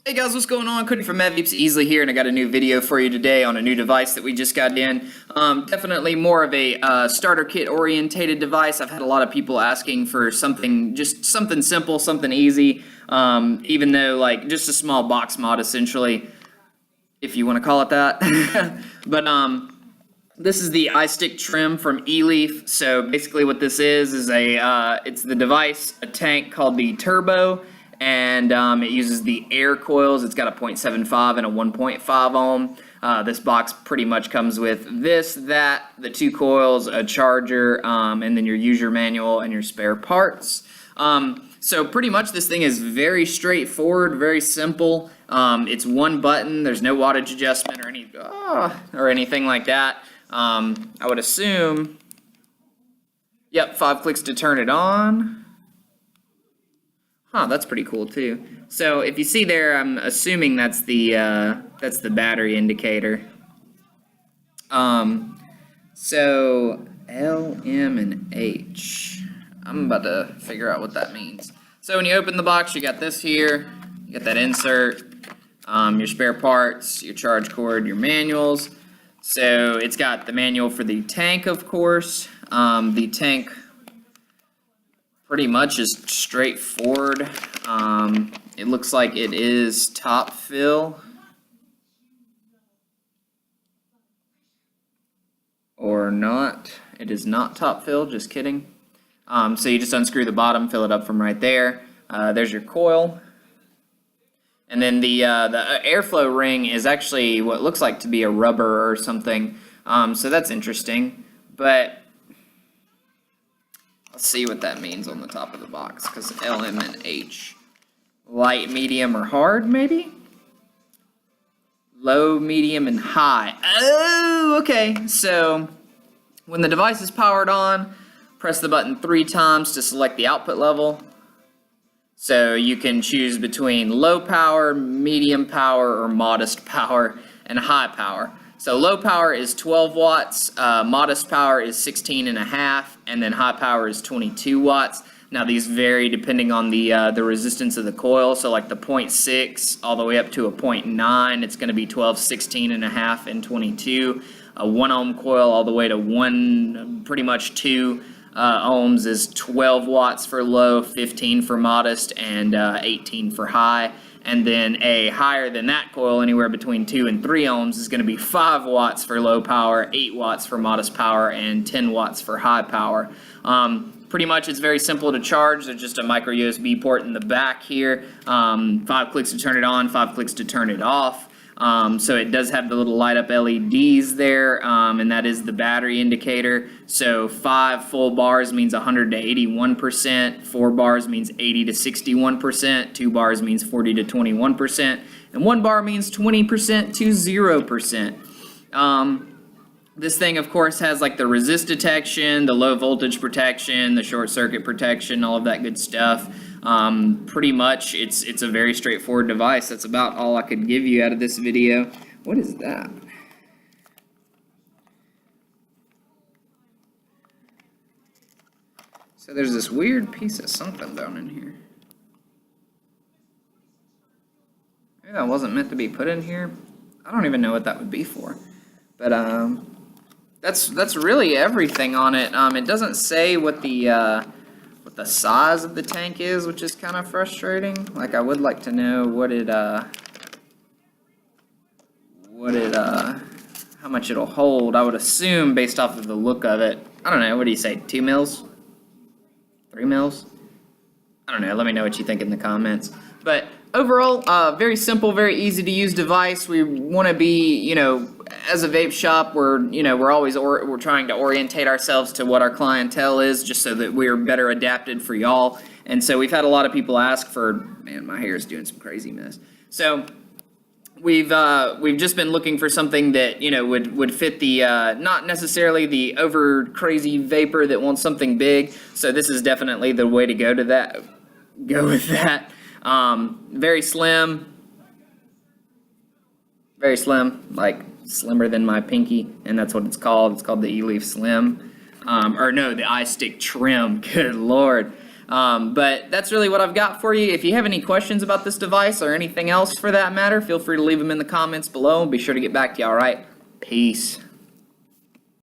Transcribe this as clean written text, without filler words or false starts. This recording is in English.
Hey guys, what's going on? Cody from Vapes Easily here, and I got a new video for you today on a new device that we just got in. Definitely more of a starter kit orientated device. I've had a lot of people asking for something, just something simple, something easy, even though like just a small box mod essentially, if you want to call it that. But this is the iStick trim from Eleaf. So basically what this is it's the device, a tank called the Turbo, and it uses the air coils. It's got a 0.75 and a 1.5 ohm. This box pretty much comes with this, that, the two coils, a charger, and then your user manual and your spare parts. So pretty much this thing is very straightforward, very simple. It's one button. There's no wattage adjustment or anything like that. I would assume, yep, 5 clicks to turn it on. Huh, that's pretty cool too. So if you see there, I'm assuming that's the battery indicator. So L, M, and H. I'm about to figure out what that means. So when you open the box, you got this here. You got that insert, your spare parts, your charge cord, your manuals. So it's got the manual for the tank, of course. The tank pretty much is straightforward. It looks like it is top fill. Or not. It is not top fill, just kidding. So you just unscrew the bottom, fill it up from right there. There's your coil. And then the airflow ring is actually what looks like to be a rubber or something. So that's interesting. But let's see what that means on the top of the box, because L, M, and H. Light, medium, or hard, maybe? Low, medium, and high. Oh, okay. So when the device is powered on, press the button 3 times to select the output level. So you can choose between low power, medium power, or modest power, and high power. So low power is 12 watts, modest power is 16.5, and then high power is 22 watts. Now these vary depending on the resistance of the coil. So like the 0.6 all the way up to a 0.9, it's going to be 12, 16.5, and 22. A 1 ohm coil all the way to pretty much 2 ohms is 12 watts for low, 15 for modest, and 18 for high. And then a higher than that coil, anywhere between 2 and 3 ohms, is going to be 5 watts for low power, 8 watts for modest power, and 10 watts for high power. Pretty much it's very simple to charge. There's just a micro USB port in the back here. 5 clicks to turn it on, 5 clicks to turn it off. So it does have the little light up LEDs there, and that is the battery indicator. So 5 full bars means 100 to 81%, 4 bars means 80 to 61%, 2 bars means 40 to 21%, and 1 bar means 20% to 0%. This thing, of course, has like the resist detection, the low voltage protection, the short circuit protection, all of that good stuff. Pretty much, it's a very straightforward device. That's about all I could give you out of this video. What is that? So there's this weird piece of something down in here. Maybe that wasn't meant to be put in here. I don't even know what that would be for. But that's really everything on it. It doesn't say what the size of the tank is, which is kind of frustrating. Like I would like to know how much it'll hold. I would assume based off of the look of it. I don't know. What do you say? 2 mils? 3 mils? I don't know. Let me know what you think in the comments. But overall, very simple, very easy to use device. We want to be, as a vape shop, we're trying to orientate ourselves to what our clientele is, just so that we're better adapted for y'all. And so we've had a lot of people ask for, man, my hair is doing some crazy mess. So we've just been looking for something that would fit the not necessarily the over crazy vapor that wants something big. So this is definitely the way to go with that. Very slim, like slimmer than my pinky, and that's what it's called. It's called the Eleaf Slim, or no, the iStick Trim. Good Lord. But that's really what I've got for you. If you have any questions about this device or anything else for that matter, feel free to leave them in the comments below and be sure to get back to you, all right? Peace.